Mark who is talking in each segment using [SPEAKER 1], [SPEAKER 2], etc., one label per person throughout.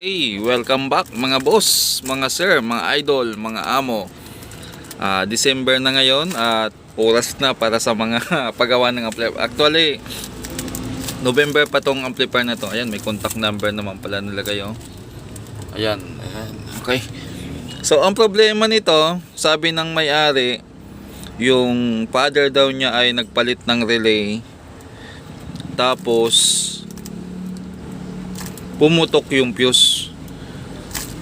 [SPEAKER 1] Hey, welcome back mga boss, mga sir, mga idol, mga amo. December na ngayon at oras na para sa mga paggawa ng amplifier. Actually, November pa tong amplifier na to. Ayan, may contact number naman pala nilagay oh. Ayan, ayan. Okay. So, ang problema nito, sabi ng may-ari, yung father daw niya ay nagpalit ng relay. Tapos pumutok yung fuse.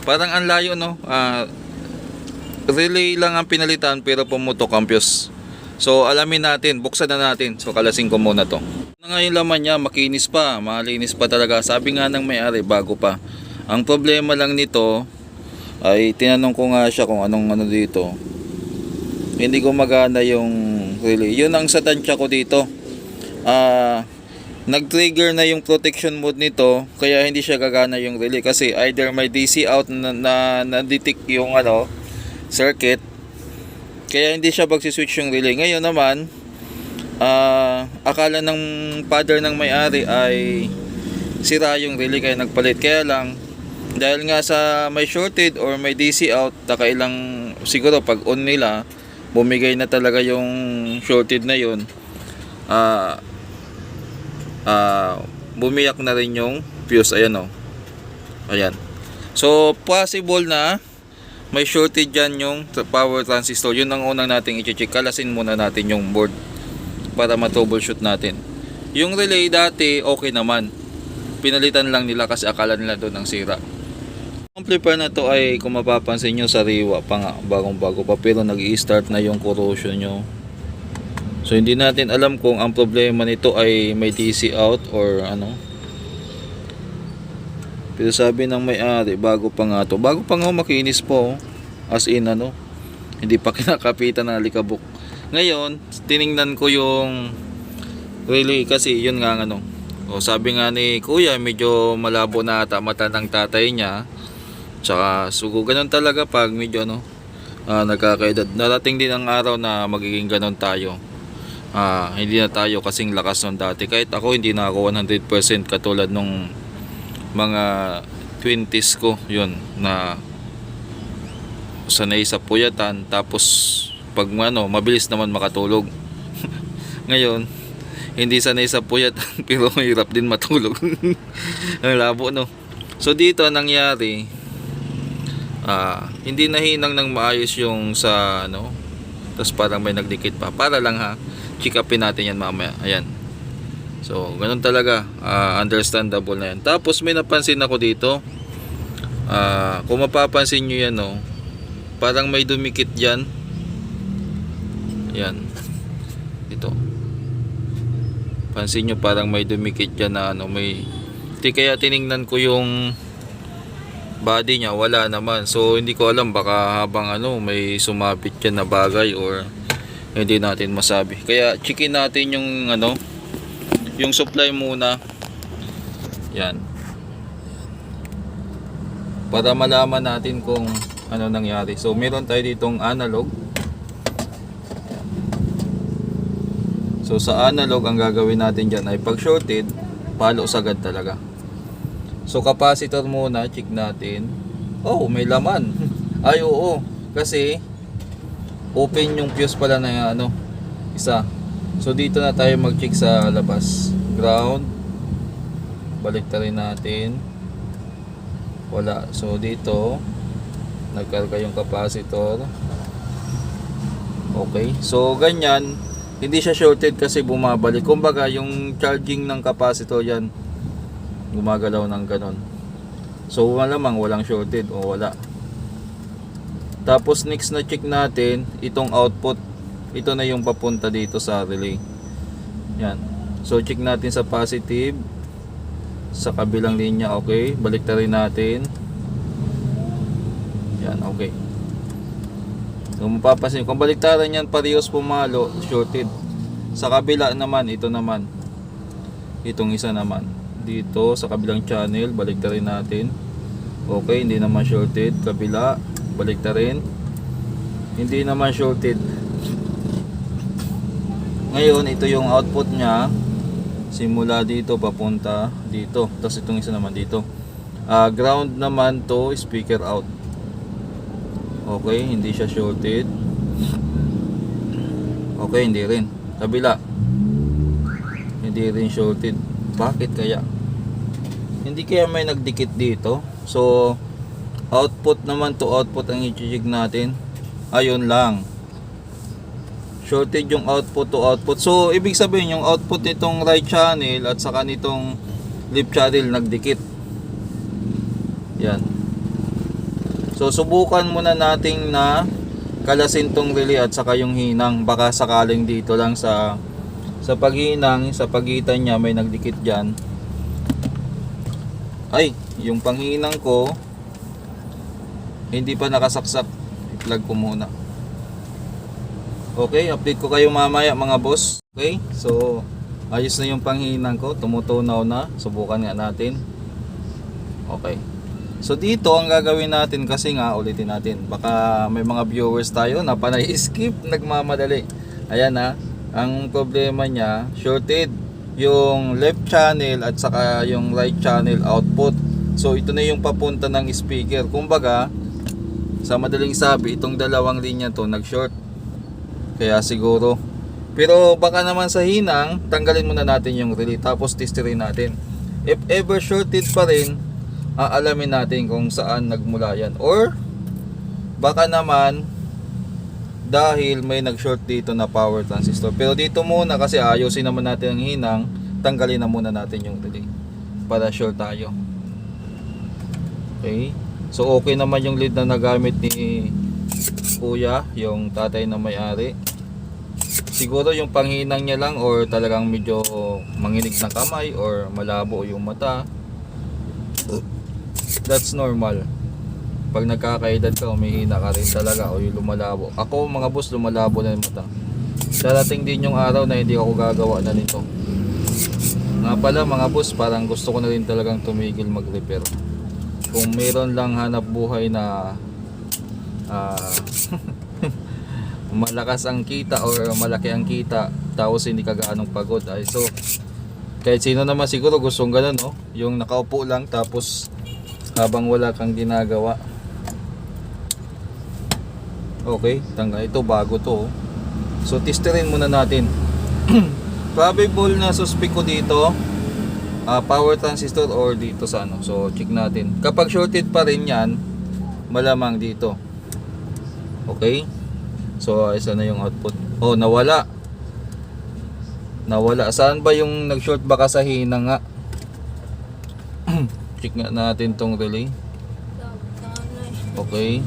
[SPEAKER 1] Parang ang layo no. Relay lang ang pinalitan pero pumutok ang fuse. So alamin natin, buksan na natin. So kalasin ko muna to. Ngayon laman niya, makinis pa, malinis pa talaga. Sabi nga ng may-ari, bago pa. Ang problema lang nito ay tinanong ko nga siya kung anong ano dito. Hindi gumagana yung relay. Yun ang sa tansya ko dito. Nag-trigger na yung protection mode nito, kaya hindi siya gagana yung relay kasi either may DC out na detect yung circuit, kaya hindi siya magsiswitch yung relay. Ngayon naman, akala ng father ng may-ari ay sira yung relay kaya nagpalit. Kaya lang, dahil nga sa may shorted or may DC out, takailang siguro pag on nila, bumigay na talaga yung shorted na yun. Bumiyak na rin yung fuse. Ayan o. Ayan. So possible na may shorted dyan yung power transistor. Yun ang unang nating i-check. Kalasin muna natin yung board para ma-troubleshoot natin. Yung relay dati okay naman, pinalitan lang nila kasi akala nila doon ang sira. Amplifier na to ay kung mapapansin nyo, sariwa pa nga, bagong bago pa, pero nag-i-start na yung corrosion nyo. So hindi natin alam kung ang problema nito ay may DC out or ano. Pero sabi ng may-ari, bago pa nga to. Bago pa nga, makinis po. As in hindi pa kinakapitan ng alikabok. Ngayon, tiningnan ko yung relay kasi yun nga O sabi nga ni kuya, medyo malabo na ata mata ng tatay niya. Tsaka sugo, ganun talaga pag medyo nagkakaedad. Narating din ang araw na magiging ganun tayo. Hindi na tayo kasing lakas nung dati. Kahit ako hindi na ako 100% katulad nung mga 20s ko, yun, na sanay sa puyatan, tapos pag mabilis naman makatulog. Ngayon hindi sanay sa puyatan pero hirap din matulog. Ang labo no. So dito nangyari, hindi nahinang ng maayos yung sa tapos parang may nagdikit pa. Para lang check upin natin yan mamaya. Ayan. So, ganun talaga. Understandable na yan. Tapos, may napansin ako dito. Kung mapapansin nyo yan, parang may dumikit dyan. Ayan. Ito. Pansin nyo, parang may dumikit dyan na may... Kaya tiningnan ko yung body niya. Wala naman. So, hindi ko alam. Baka habang may sumabit dyan na bagay or... hindi natin masabi. Kaya checkin natin yung yung supply muna. Yan. Para malaman natin kung ano nangyari. So meron tayo ditong analog. So sa analog ang gagawin natin diyan ay pag shorted, palo sagad talaga. So capacitor muna, check natin. Oh, may laman. Ay oo, kasi open yung fuse pala na isa. So dito na tayo mag-check sa labas. Ground. Baliktarin natin. Wala. So dito nagkarga yung capacitor. Okay. So ganyan, hindi siya shorted kasi bumabalik. Kumbaga yung charging ng capacitor yan gumagalaw ng ganon. So malamang walang shorted o wala. Tapos next na check natin itong output. Ito na yung papunta dito sa relay. Yan. So check natin sa positive, sa kabilang linya. Okay, baliktarin natin. Yan, okay. So mapapansin, kung baliktaran yan parehas pumalo, shorted. Sa kabila naman, ito naman, itong isa naman dito sa kabilang channel, baliktarin natin. Okay, hindi naman shorted. Kabila, baliktarin, hindi naman shorted. Ngayon ito yung output nya, simula dito papunta dito, tapos itong isa naman dito. Ground naman to speaker out. Okay, hindi siya shorted. Okay, hindi rin. Kabila, hindi rin shorted. Bakit kaya? Hindi kaya may nagdikit dito? So output naman to output ang i-check natin. Ayun lang, shorted yung output to output. So ibig sabihin yung output nitong right channel at saka nitong left channel nagdikit. Yan. So subukan muna nating na kalasin tong relay at saka yung hinang. Baka sakaling dito lang sa paghinang, sa pagitan niya may nagdikit dyan. Ay, yung panghinang ko hindi pa nakasaksak. I-plug ko muna. Okay, update ko kayo mamaya mga boss. Okay, so ayos na yung panghinang ko, tumutunaw na. Subukan nga natin. Okay. So dito ang gagawin natin, kasi nga ulitin natin, baka may mga viewers tayo na panay skip, nagmamadali. Ayan na, ang problema niya, shorted yung left channel at saka yung right channel output. So ito na yung papunta ng speaker. Kumbaga, sa madaling sabi, itong dalawang linya to nag-short. Kaya siguro. Pero baka naman sa hinang, tanggalin muna natin yung relay tapos testerin natin. If ever shorted pa rin, aalamin natin kung saan nagmula yan. Or baka naman dahil may nag-short dito na power transistor. Pero dito muna, kasi ayusin naman natin ang hinang, tanggalin na muna natin yung relay para sure tayo. Okay, so okay naman yung lead na nagamit ni kuya, yung tatay na may-ari. Siguro yung panghinang niya lang, or talagang medyo manginig ng kamay, or malabo yung mata. That's normal. Pag nagkakaedad ka, umihina ka rin talaga, o yung lumalabo. Ako mga boss, lumalabo na yung mata. Darating din yung araw na hindi ako gagawa na nito. Nga pala mga boss, parang gusto ko na rin talagang tumigil mag-repair. Kung meron lang hanap buhay na malakas ang kita or malaki ang kita, tapos hindi ka gaanong pagod, ay so kahit sino naman siguro gustong ganun, no? Yung nakaupo lang tapos habang wala kang ginagawa. Okay, tanggal ito, bago to. So testerin muna natin. Probable na suspect ko dito, power transistor or dito sa ano. So check natin. Kapag shorted pa rin yan, malamang dito. Okay, so isa na yung output. Oh, nawala. Saan ba yung nag-short? Baka sa hinang nga. Check nga natin tong relay. Okay.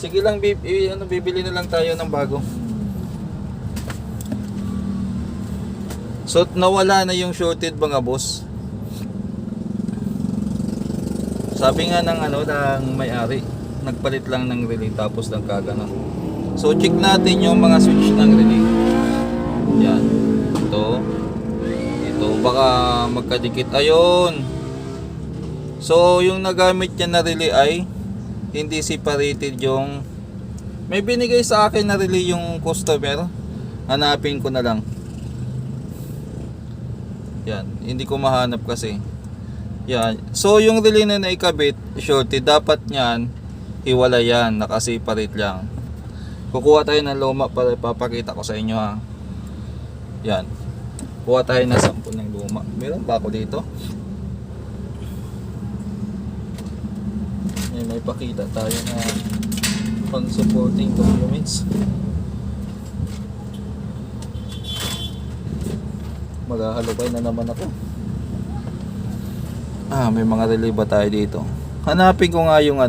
[SPEAKER 1] Sige lang, bibili na lang tayo ng bago. So nawala na yung shorted mga boss. Sabi nga ng ng may-ari, nagpalit lang ng relay tapos nagkaganon. So check natin yung mga switch ng relay. Yan. Ito baka magkadikit. Ayun. So yung nagamit niya na relay ay hindi separated yung may binigay sa akin na relay yung customer. Hanapin ko na lang. Yan, hindi ko mahanap kasi. Yan. So yung relay na naikabit, shorted, dapat niyan hiwalay yan, naka-separate lang. Kukuha tayo ng luma para ipapakita ko sa inyo, ha. Yan. Kuha tayo ng sample ng luma. Meron ba ako dito? May pakita tayo na pang supporting documents. Maghahalubay na naman ako. May mga relay ba tayo dito? Hanapin ko nga yung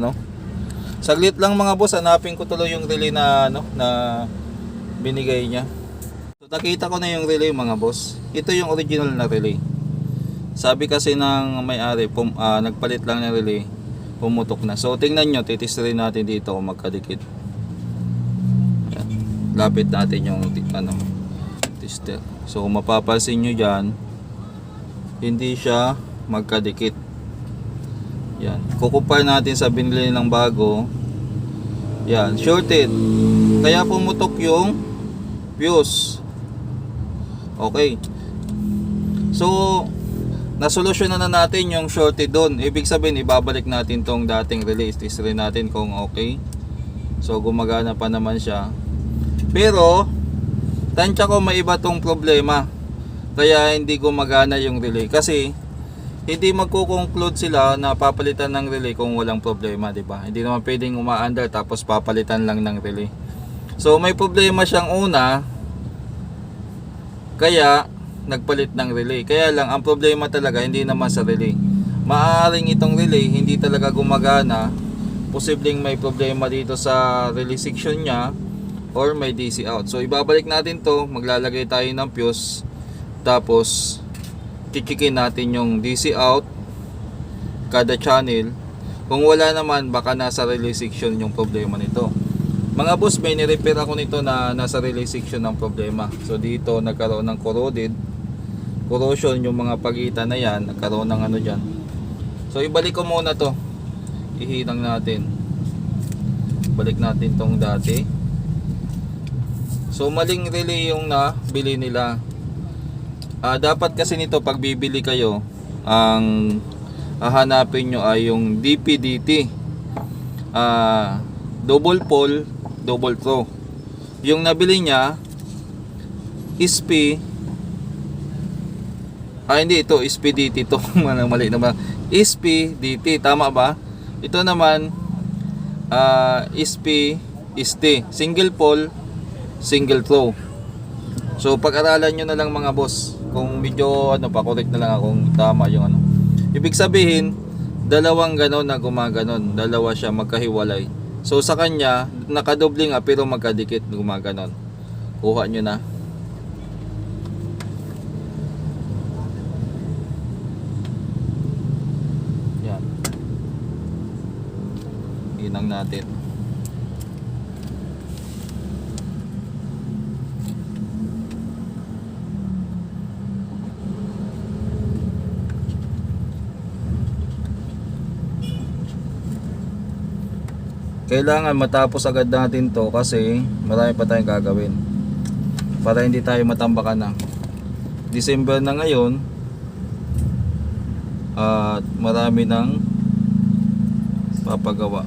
[SPEAKER 1] saglit lang mga boss, hanapin ko tuloy yung relay na na binigay niya. So nakita ko na yung relay mga boss. Ito yung original na relay. Sabi kasi ng may-ari, nagpalit lang ng relay, pumutok na. So tingnan nyo, titesterin natin dito kung magkadikit. Yan. Lapit natin yung tester. So kung mapapansin nyo dyan, hindi siya magkadikit. Yan. Kukumpare natin sa binili ng bago. Yan, shorted. Kaya pumutok yung fuse. Okay. So nasolusyonan na natin yung shorted doon. Ibig sabihin, ibabalik natin tong dating relay. Test rin natin kung okay. So, gumagana pa naman siya. Pero, tansya ko may iba tong problema. Kaya hindi gumagana yung relay. Kasi, hindi magko-conclude sila na papalitan ng relay kung walang problema, di ba? Hindi naman pwedeng umaandar tapos papalitan lang ng relay. So, may problema siyang una. Kaya, nagpalit ng relay. Kaya lang, ang problema talaga hindi naman sa relay. Maaaring itong relay hindi talaga gumagana. Posibleng may problema dito sa relay section niya or may DC out. So ibabalik natin to, maglalagay tayo ng fuse, tapos chichikin natin yung DC out kada channel. Kung wala naman, baka nasa relay section yung problema nito. Mga boss, may ni-repair ako nito na nasa relay section ng problema. So dito nagkaroon ng corrosion yung mga pagitan na yan, nagkaroon ng ano dyan. So ibalik ko muna to, ihinang natin, balik natin tong dati. So maling relay yung nabili nila. Dapat kasi nito pag bibili kayo, ang hahanapin nyo ay yung DPDT, double pole double throw. Yung nabili niya SP, hindi, ito SPDT to. Mali naman. SPDT, tama ba? Ito naman SPST, single pole single throw. So pag-aralan nyo na lang mga boss, kung medyo pa-correct na lang akong tama yung ano. Ibig sabihin, dalawang ganon na gumaganon, dalawa siya magkahiwalay. So sa kanya, nakadoble nga pero magkadikit, gumaganon. Kuha nyo na. Yan. Inang natin. Kailangan matapos agad natin to kasi marami pa tayong gagawin para hindi tayo matambakan na. December na ngayon at marami nang papagawa.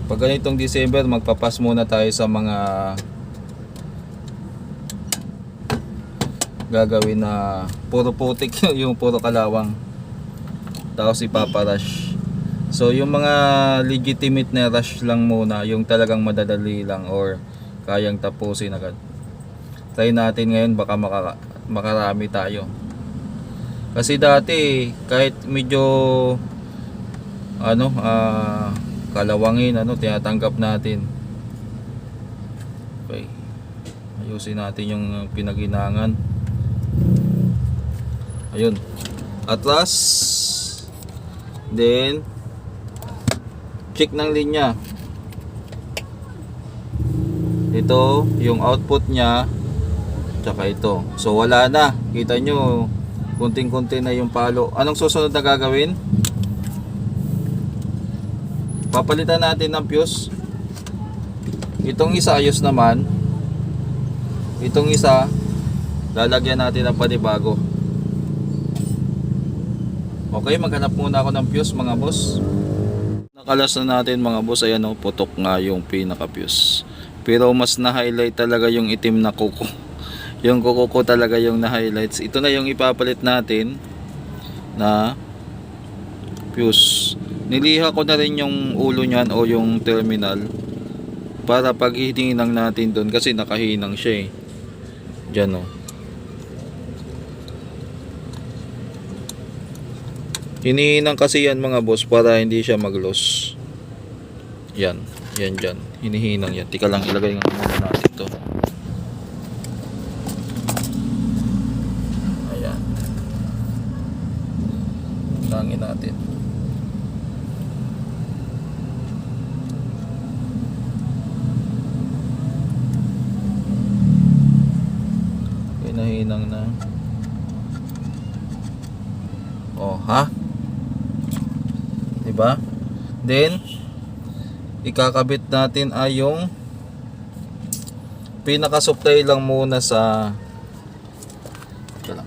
[SPEAKER 1] Pag ganitong December, magpapas muna tayo sa mga gagawin na puro putik, yung puro kalawang, tapos ipaparash. So yung mga legitimate na rush lang muna, yung talagang madadali lang or kayang tapusin agad, try natin ngayon, baka makarami tayo. Kasi dati kahit medyo kalawangin, tinatanggap natin. Okay, ayusin natin yung pinaginangan. Ayun, atlas, then check ng linya. Ito yung output nya, tsaka ito. So wala na, kita nyo kunting-kunti na yung palo. Anong susunod na gagawin? Papalitan natin ng fuse. Itong isa ayos naman, itong isa lalagyan natin ng panibago. Okay, maghanap muna ako ng fuse mga boss. Nakalas na natin mga boss. Ayan o, putok nga yung pinaka fuse. Pero mas na-highlight talaga yung itim na kuko. Yung kuko ko talaga yung na-highlights. Ito na yung ipapalit natin na fuse. Niliha ko na rin yung ulo nyan o yung terminal para pag hihinang natin doon, kasi nakahinang siya eh. Diyan o. Hinihinang kasi yan mga boss para hindi siya mag-loss. Yan, yan dyan. Hinihinang yan. Tika lang, ilagay nga muna natin to. Ayan. Langin natin. Hinahinang na. Oh, ha? Diba? Then ikakabit natin ay yung pinaka-supply lang muna sa ito lang.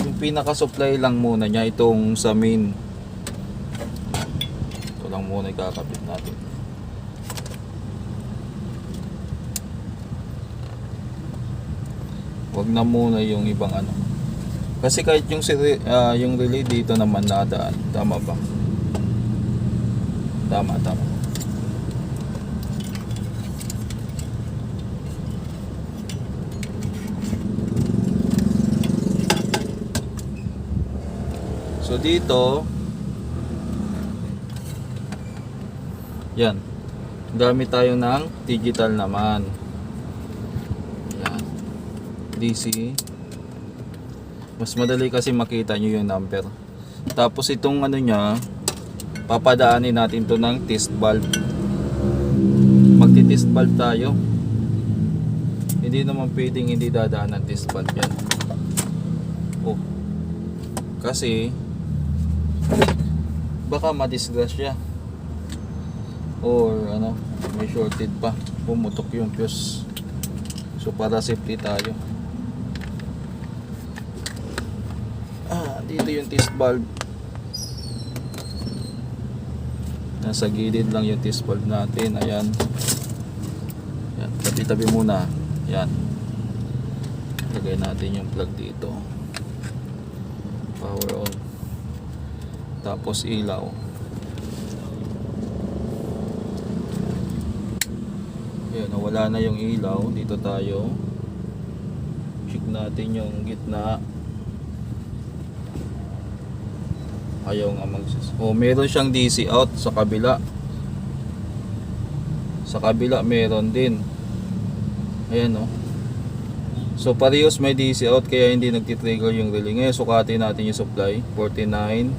[SPEAKER 1] Yung pinaka-supply lang muna niya itong sa main. Ito lang muna ikakabit natin. Wag na muna yung ibang ano. Kasi kahit yung yung relay dito naman nadaan. Tama ba? Tama. So dito, yan, gamit tayo ng digital naman. Yan, DC. Mas madali kasi makita nyo yung number. Tapos itong ano nya, papadaanin natin to ng test valve. Magti-test valve tayo. Hindi naman pwedeng hindi dadaan ng test valve yan. Oh, kasi baka madisgrasya or ano, may shorted pa, pumutok yung fuse. So para safety tayo, dito yung test valve, nasa gilid lang yung test valve natin. Ayan, yan, tabi-tabi muna. Yan, lagay natin yung plug dito, power on, tapos ilaw. Ayan, nawala na yung ilaw. Dito tayo, check natin yung gitna. Ayaw nga meron siyang DC out sa kabila. Sa kabila meron din. Ayan o. So parehas may DC out kaya hindi nagtitrigger yung relay. Ngayon sukatin natin yung supply. 49.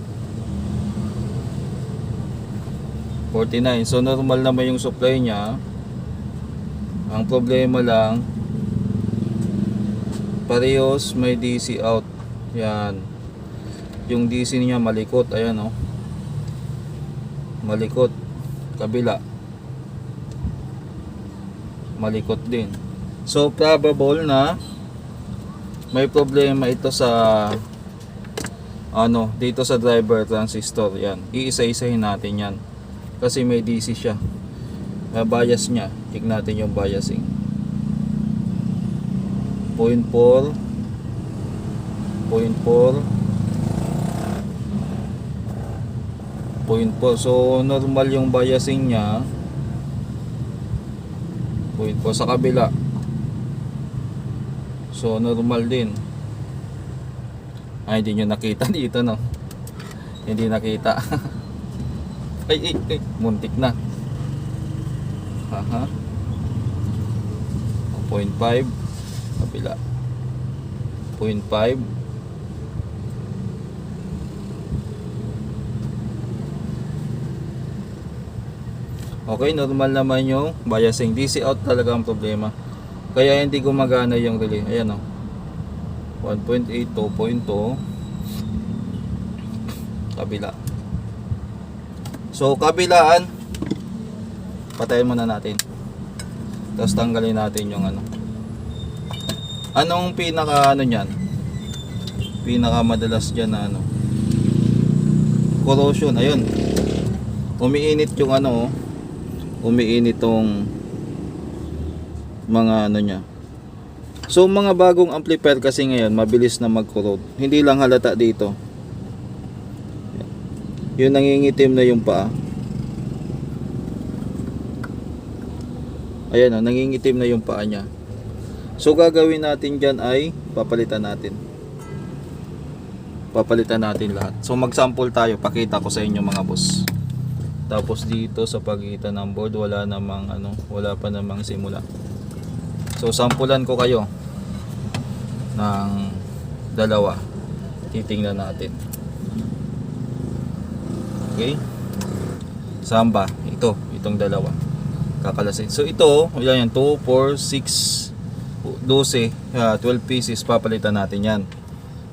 [SPEAKER 1] So normal naman yung supply niya. Ang problema lang, parehas may DC out. Yan. Yung DC niya malikot. Ayan o. Malikot. Kabila. Malikot din. So probable na may problema ito sa ano, dito sa driver transistor. Yan. Iisa-isahin natin yan. Kasi may DC siya. Bias niya. Check natin yung biasing. 0.4. 0.4. So normal yung biasing niya. 0.4 sa kabila. So normal din. Ay, hindi nyo nakita dito, no? Hindi nakita. ay, muntik na. Haha. 0.5 kabila. 0.5. Okay, normal naman yung biasing. DC out talaga ang problema. Kaya hindi gumagana yung relay. Ayan o. 1.8, 2.2. Kabila. So, kabilaan. Patayin muna natin. Tapos tanggalin natin yung ano. Anong pinaka ano nyan? Pinaka madalas dyan na ano? Corrosion. Ayun. Umiinit yung ano. Umiinit tong mga ano nya. So mga bagong amplifier kasi ngayon mabilis na mag-corrode. Hindi lang halata dito. Yung nangingitim na yung paa. Ayan o, nangingitim na yung paa nya. So gagawin natin dyan ay papalitan natin. Papalitan natin lahat. So mag-sample tayo. Pakita ko sa inyo mga boss. Tapos dito sa pagitan ng board wala namang ano, wala pa namang simula. So sampulan ko kayo ng dalawa. Titingnan natin. Okay? Samba, itong dalawa. Kakalasin. So ito, yan 2, 4, 6, 12, 12 pieces papalitan natin yan.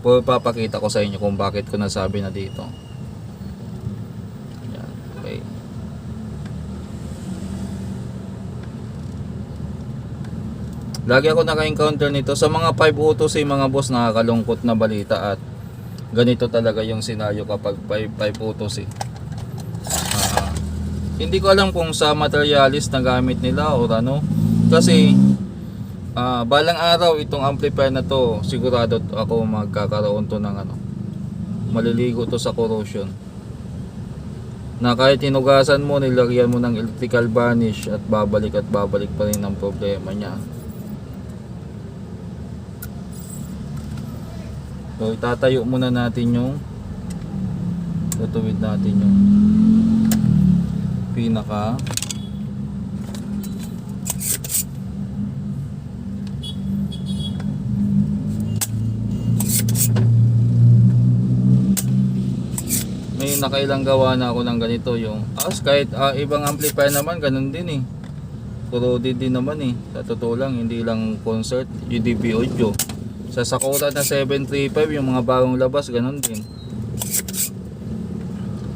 [SPEAKER 1] Papakita ko sa inyo kung bakit ko nasabi na dito. Yan, okay. Lagi ako naka-encounter nito sa mga 502 mga boss, nakakalungkot na balita at ganito talaga yung senaryo kapag 502 hindi ko alam kung sa materialis na gamit nila o ano, kasi balang araw itong amplifier na to sigurado ako magkakaroon to ng ano, maliligo to sa corrosion, na kahit hinugasan mo, nilagyan mo ng electrical varnish at babalik pa rin ang problema niya. So itatayo muna natin yung, tutuwid natin yung pinaka may nakailang gawa na ako ng ganito yung kahit ibang amplifier naman ganun din eh, corroded din naman eh, sa totoo lang, hindi lang concert UDP audio. Sa Sakura na 735 yung mga bagong labas ganun din.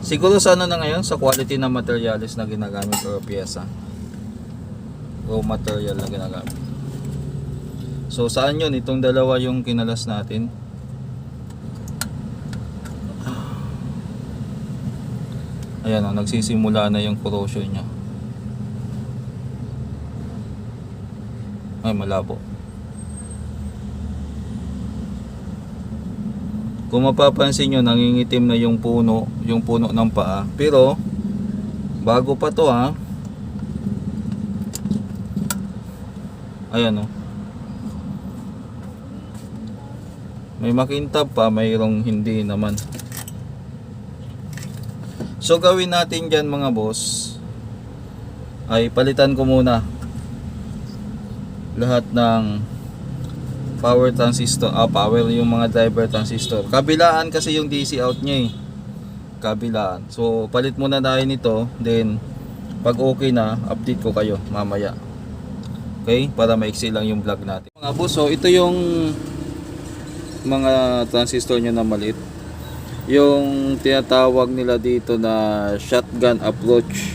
[SPEAKER 1] Siguro sa ano na ngayon, sa quality na materials na ginagamit o piyesa, raw material na ginagamit. So saan yun? Itong dalawa yung kinalas natin. Ayan o, nagsisimula na yung corrosion nya. Ay, malabo. Kung mapapansin nyo, nangingitim na yung puno ng paa. Pero bago pa to ha. Ayan o. May makintab pa, mayroong hindi naman. So gawin natin dyan mga boss, ay palitan ko muna lahat ng power transistor, power yung mga driver transistor. Kabilaan kasi yung DC out nya eh. Kabilaan. So palit muna tayo nito, then pag okay na, update ko kayo mamaya. Okay? Para maiksi lang yung vlog natin. Mga boss, so ito yung mga transistor nyo na maliit. Yung tinatawag nila dito na shotgun approach.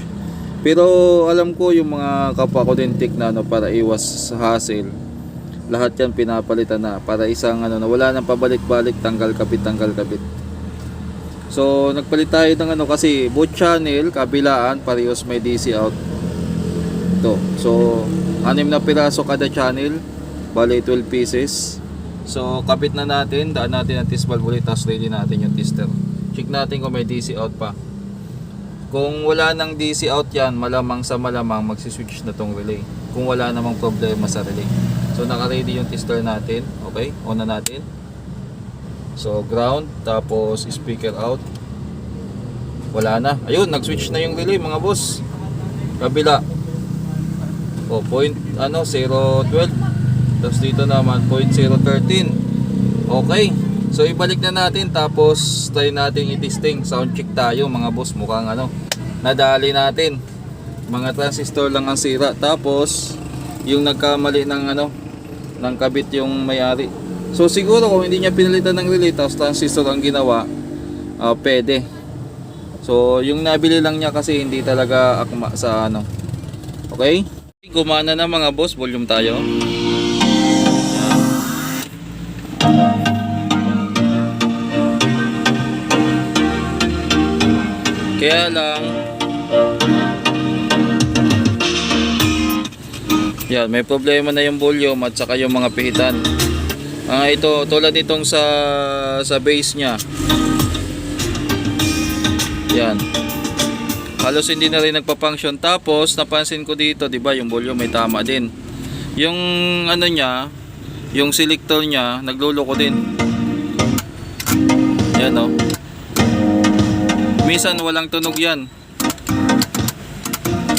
[SPEAKER 1] Pero alam ko yung mga kapwa ko din na ano, para iwas sa hassle, lahat yan pinapalitan na para isang ano na wala nang pabalik-balik, tanggal kabit. So nagpalit tayo ng ano kasi both channel, kabilaan, parehas may DC out. Ito. So 6 na piraso kada channel, bali 12 pieces. So kabit na natin, daan natin ang test valve ulit, tapos ready natin yung tester. Check natin kung may DC out pa. Kung wala nang DC out yan, malamang sa malamang magsiswitch na tong relay. Kung wala namang problema sa relay. So naka-ready yung tester natin. Okay, on na natin. So ground, tapos speaker out. Wala na. Ayun, nag-switch na yung relay mga boss. Kabila. O, 0.012. Tapos dito naman 0.013. Okay. So ibalik na natin, tapos try natin i-testing. Sound check tayo mga boss. Mukhang ano, nadali natin. Mga transistor lang ang sira. Tapos yung nagkamali ng ano, ng kabit yung may-ari. So siguro kung hindi niya pinalitan ng relay tapos transistor ang ginawa, pwede. So yung nabili lang niya kasi hindi talaga akma sa ano. Okay? Gumana na mga boss, volume tayo. Kaya lang yan, may problema na yung volume at saka yung mga pihitan. Ito tulad nitong sa base nya. Yan. Halos hindi na rin nagpa-function. Tapos napansin ko dito, 'di ba, yung volume may tama din. Yung ano nya, yung selector nya nagluloko din. Yan oh. Minsan walang tunog yan.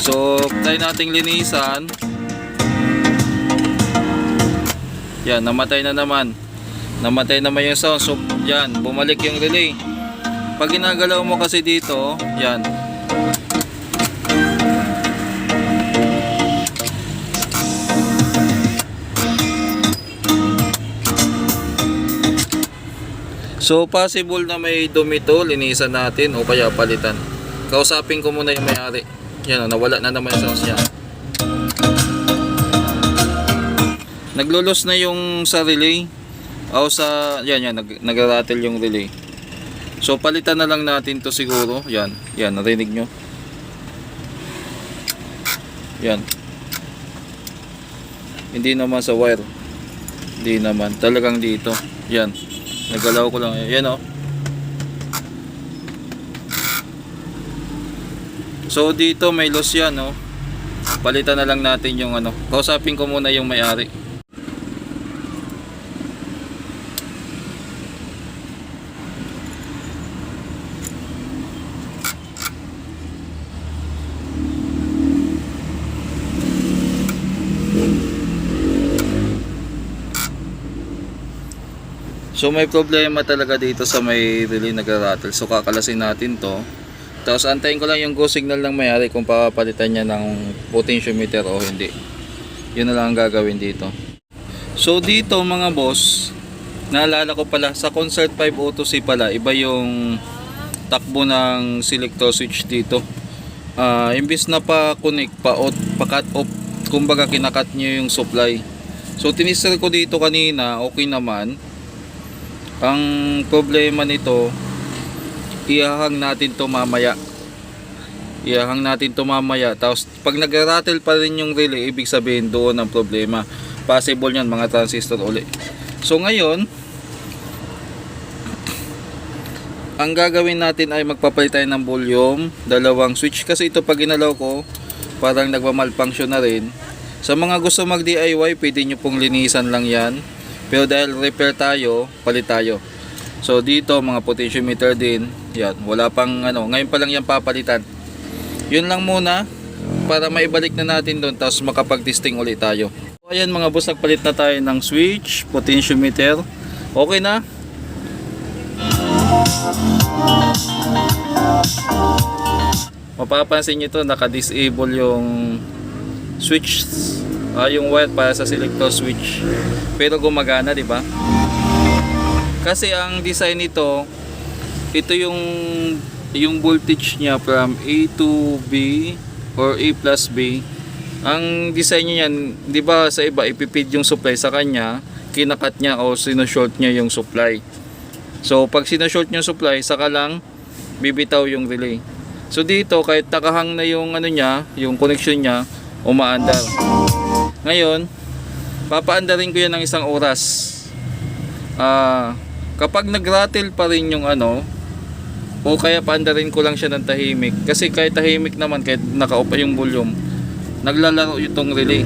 [SPEAKER 1] So try nating linisan. Yan, namatay na naman. Namatay naman yung sound. So yan, bumalik yung relay. Pag ginagalaw mo kasi dito, yan. So possible na may dumi to, linisan natin o kaya palitan. Kausapin ko muna yung may-ari. Yan o, nawala na naman yung sounds niya. Naglulos na yung sa relay. O sa, yan, nag-rattle yung relay. So palitan na lang natin to siguro. Yan, narinig nyo. Yan. Hindi naman sa wire. Hindi naman, talagang dito. Yan. Nagalaw ko lang. Yan o. So dito may loss yan o. Palitan na lang natin yung ano. Kausapin ko muna yung may-ari. So may problema talaga dito sa may relay nag-rattle. So kakalasin natin to. Tapos antayin ko lang yung go signal ng may-ari kung papalitan niya ng potentiometer o hindi. Yun na lang ang gagawin dito. So dito mga boss, naalala ko pala sa Concert 502C pala, iba yung takbo ng selector switch dito. Imbis na pa-connect, pa-cut off, kumbaga kinakat niyo yung supply. So tinister ko dito kanina, okay naman. Ang problema nito, ihahang natin to mamaya. Tapos pag nag-rattle pa rin yung relay, ibig sabihin doon ang problema. Possible yan mga transistor uli. So ngayon, ang gagawin natin ay magpapalit tayo ng volume, dalawang switch, kasi ito pag ginalaw ko parang nagmamalfunction na rin. Sa mga gusto mag DIY, pwede nyo pong linisan lang yan. Pero dahil repair tayo, palit tayo. So dito mga potentiometer din, yan, wala pang ano, ngayon pa lang yan papalitan. Yun lang muna para maibalik na natin doon, tapos makapag-testing ulit tayo. So, ayan mga boss, nagpalit na tayo ng switch, potentiometer. Okay na. Mapapansin nyo to, naka-disable yung switch, yung wire para sa selector switch. Pero gumagana, di ba? Kasi ang design nito, ito yung voltage niya from A to B or A plus B. Ang design niya yan, di ba sa iba ipipid yung supply, sa kanya kinakat niya o sino-short niya yung supply. So pag sino-short niya yung supply, saka lang bibitaw yung relay. So dito kahit nakahang na yung ano niya, yung connection niya, umaandar. Ngayon, papaandarin ko yan ng 1 oras. Kapag nag-rattle pa rin yung ano, o kaya paandarin ko lang siya ng tahimik, kasi kahit tahimik naman, kahit naka-off pa yung volume, naglalaro itong relay.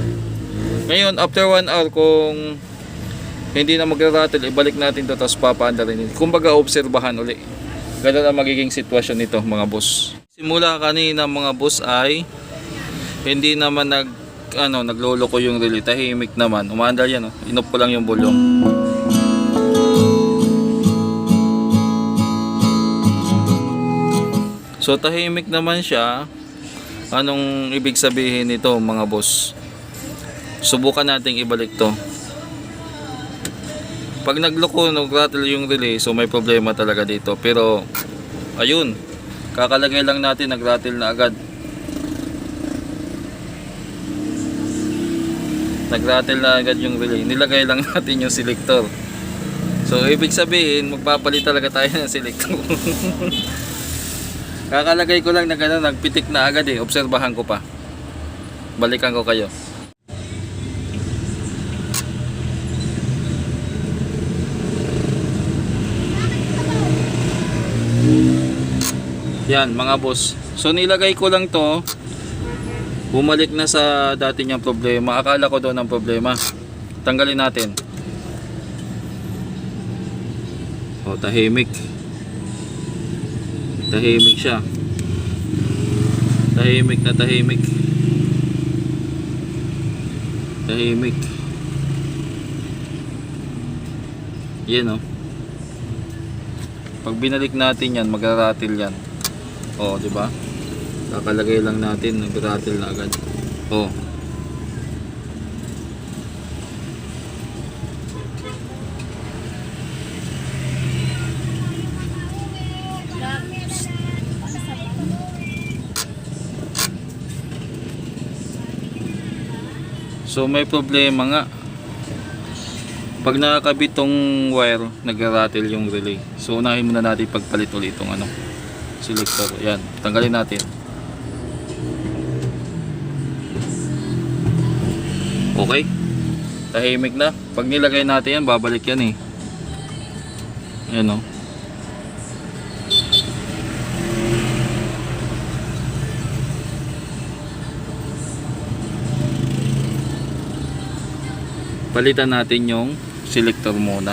[SPEAKER 1] Ngayon after 1 hour, kung hindi na mag-rattle, ibalik natin to, tapos papaandarin. Kumbaga obserbahan uli. Ganun ang magiging sitwasyon nito mga boss. Simula kanina mga boss ay hindi naman naglolo ko yung relay, tahimik naman, umaandar yan, inoff ko lang yung volume. So tahimik naman siya. Anong ibig sabihin nito mga boss? Subukan nating ibalik to. Pag nagloko, nag-rattle yung relay, so may problema talaga dito. Pero ayun, kakalagay lang natin, nag-rattle na agad. Nag-rattle na agad yung relay. Nilagay lang natin yung selector. So ibig sabihin, magpapalit talaga tayo ng selector. Kakalagay ko lang na gano'n, nagpitik na agad eh. Obserbahan ko pa. Balikan ko kayo. Yan mga boss. So nilagay ko lang to. Bumalik na sa dati niyang problema. Akala ko doon ang problema. Tanggalin natin. O, tahimik. Tahimik siya. Tahimik na tahimik. Tahimik. Yan o. Pag binalik natin yan, mag-rattle yan. O, di ba? Kakalagay lang natin, nag-rattle na agad. O. So may problema nga. Pag nakakabit tong wire, nag-rattle yung relay. So unahin muna natin pagpalit ulit itong ano, selector. Yan, tanggalin natin. Okay. Tahimik na. Pag nilagay natin yan, babalik yan eh. Ayan o. Palitan natin yung selector muna.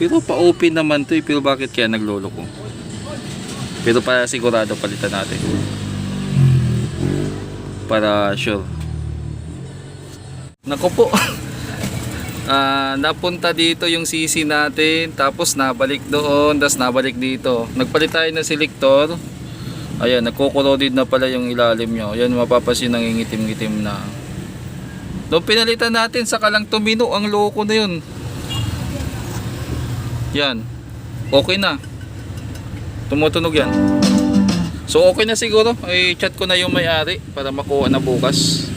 [SPEAKER 1] Pero pa-open naman to eh. Pero bakit kaya nagloloko? Pero para sigurado palitan natin. Para sure. Nako po. Napunta dito yung CC natin. Tapos nabalik doon. Tapos nabalik dito. Nagpalit tayo ng selector. Ayan, nagkukulodid na pala yung ilalim nyo. Ayan, mapapasin nangingitim-ngitim na. Nung pinalitan natin, saka lang tumino ang loko na yun. Yan. Okay na. Tumutunog yan. So okay na siguro. Ay chat ko na yung may-ari para makuha na bukas.